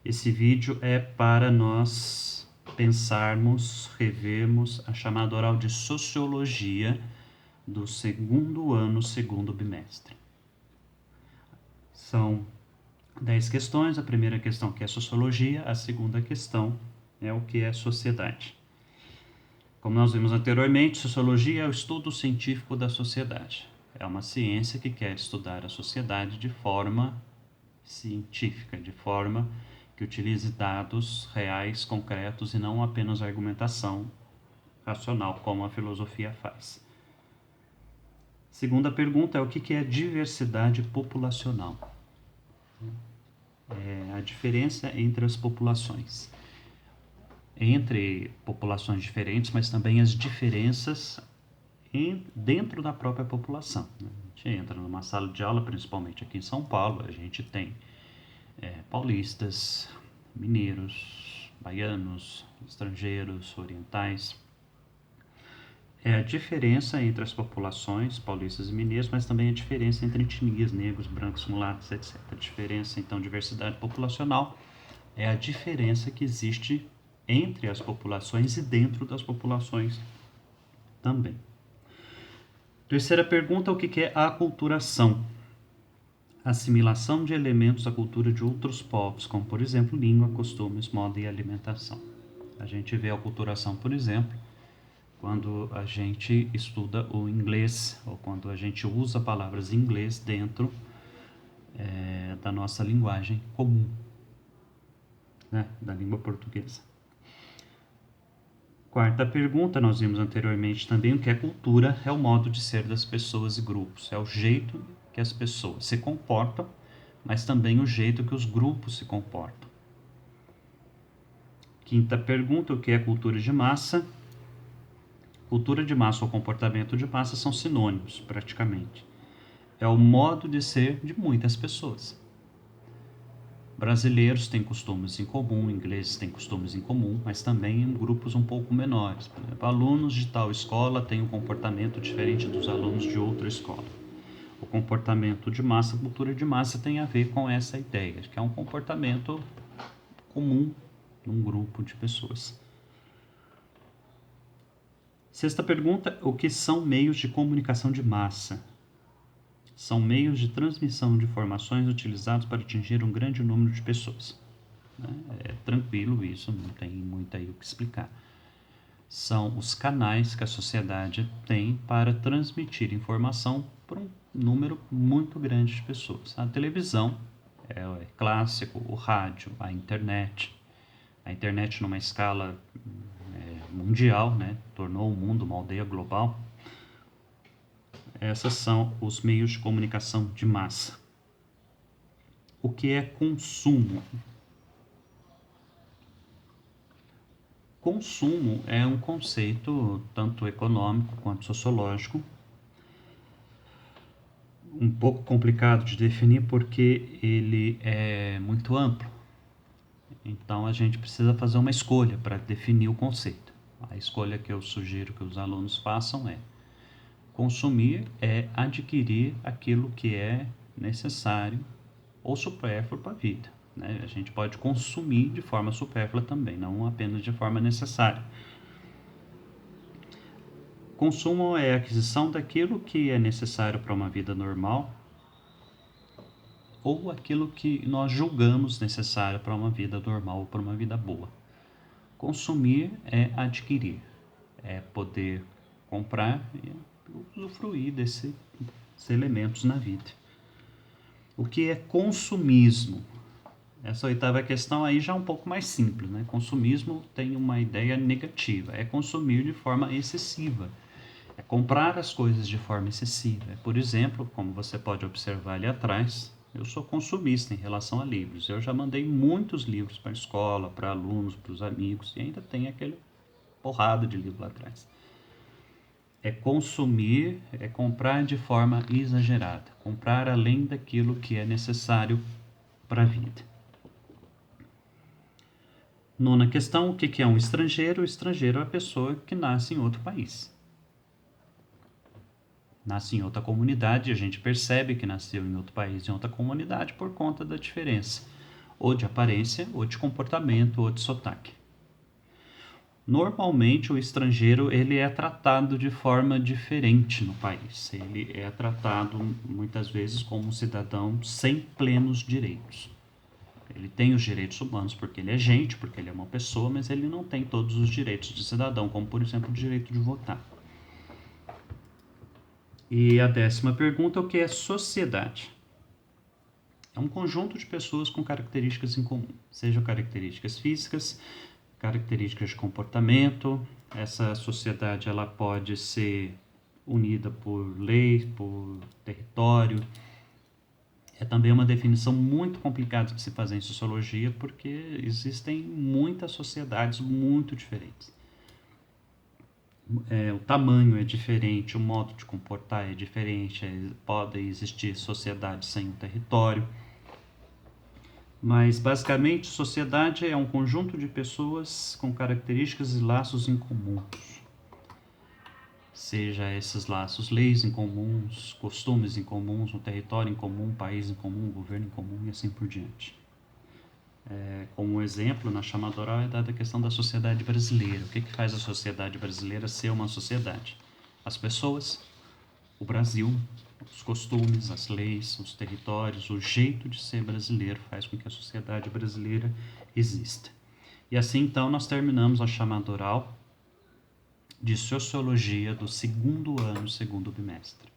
Esse vídeo é para nós pensarmos, revermos a chamada oral de Sociologia do segundo ano, segundo bimestre. São 10 questões, a primeira questão que é Sociologia, a segunda questão é o que é Sociedade. Como nós vimos anteriormente, Sociologia é o estudo científico da sociedade. É uma ciência que quer estudar a sociedade de forma científica, de forma que utilize dados reais, concretos e não apenas argumentação racional, como a filosofia faz. Segunda pergunta é o que é diversidade populacional? É a diferença entre as populações. Entre populações diferentes, mas também as diferenças dentro da própria população. A gente entra numa sala de aula, principalmente aqui em São Paulo, a gente tem paulistas, mineiros, baianos, estrangeiros, orientais. É a diferença entre as populações paulistas e mineiros, mas também a diferença entre etnias, negros, brancos, mulatos, etc. A diferença, então, diversidade populacional é a diferença que existe entre as populações e dentro das populações também. Terceira pergunta, o que é a aculturação? Assimilação de elementos da cultura de outros povos, como, por exemplo, língua, costumes, moda e alimentação. A gente vê a aculturação, por exemplo, quando a gente estuda o inglês, ou quando a gente usa palavras em inglês dentro da nossa linguagem comum, né, da língua portuguesa. Quarta pergunta, nós vimos anteriormente também, o que é cultura? É o modo de ser das pessoas e grupos, é o jeito que as pessoas se comportam, mas também o jeito que os grupos se comportam. Quinta pergunta, o que é cultura de massa? Cultura de massa ou comportamento de massa são sinônimos, praticamente. É o modo de ser de muitas pessoas. Brasileiros têm costumes em comum, ingleses têm costumes em comum, mas também em grupos um pouco menores. Por exemplo, alunos de tal escola têm um comportamento diferente dos alunos de outra escola. O comportamento de massa, a cultura de massa tem a ver com essa ideia, que é um comportamento comum num grupo de pessoas. Sexta pergunta, o que são meios de comunicação de massa? São meios de transmissão de informações utilizados para atingir um grande número de pessoas. É tranquilo isso, não tem muito aí o que explicar. São os canais que a sociedade tem para transmitir informação para um número muito grande de pessoas. A televisão é clássico, o rádio, a internet numa escala mundial, né? Tornou o mundo uma aldeia global. Esses são os meios de comunicação de massa. O que é consumo? Consumo é um conceito tanto econômico quanto sociológico, um pouco complicado de definir porque ele é muito amplo. Então a gente precisa fazer uma escolha para definir o conceito. A escolha que eu sugiro que os alunos façam é: consumir é adquirir aquilo que é necessário ou supérfluo para a vida. Né? A gente pode consumir de forma supérflua também, não apenas de forma necessária. Consumo é a aquisição daquilo que é necessário para uma vida normal ou aquilo que nós julgamos necessário para uma vida normal ou para uma vida boa. Consumir é adquirir, é poder comprar e usufruir desses elementos na vida. O que é consumismo? Essa oitava questão aí já é um pouco mais simples, né? Consumismo tem uma ideia negativa, é consumir de forma excessiva, é comprar as coisas de forma excessiva. Por exemplo, como você pode observar ali atrás, eu sou consumista em relação a livros. Eu já mandei muitos livros para a escola, para alunos, para os amigos, e ainda tem aquele porrada de livro lá atrás. É consumir, é comprar de forma exagerada, comprar além daquilo que é necessário para a vida. Nona questão, o que é um estrangeiro? O estrangeiro é a pessoa que nasce em outro país. Nasce em outra comunidade, a gente percebe que nasceu em outro país, em outra comunidade, por conta da diferença. ou de aparência, ou de comportamento, ou de sotaque. Normalmente o estrangeiro ele é tratado de forma diferente no país. Ele é tratado muitas vezes como um cidadão sem plenos direitos. Ele tem os direitos humanos porque ele é gente, porque ele é uma pessoa, mas ele não tem todos os direitos de cidadão, como por exemplo o direito de votar. E a 10ª pergunta, o que é sociedade? É um conjunto de pessoas com características em comum, sejam características físicas, características de comportamento. Essa sociedade ela pode ser unida por lei, por território. É também uma definição muito complicada de se fazer em sociologia, porque existem muitas sociedades muito diferentes. O tamanho é diferente, o modo de comportar é diferente, podem existir sociedades sem um território. Mas, basicamente, sociedade é um conjunto de pessoas com características e laços em comuns. Seja esses laços leis em comuns, costumes em comuns, um território em comum, um país em comum, um governo em comum e assim por diante. Como exemplo, na chamada oral é dada a questão da sociedade brasileira. O que faz a sociedade brasileira ser uma sociedade? As pessoas, o Brasil, os costumes, as leis, os territórios, o jeito de ser brasileiro faz com que a sociedade brasileira exista. E assim, então, nós terminamos a chamada oral de Sociologia do 2º ano, 2º bimestre.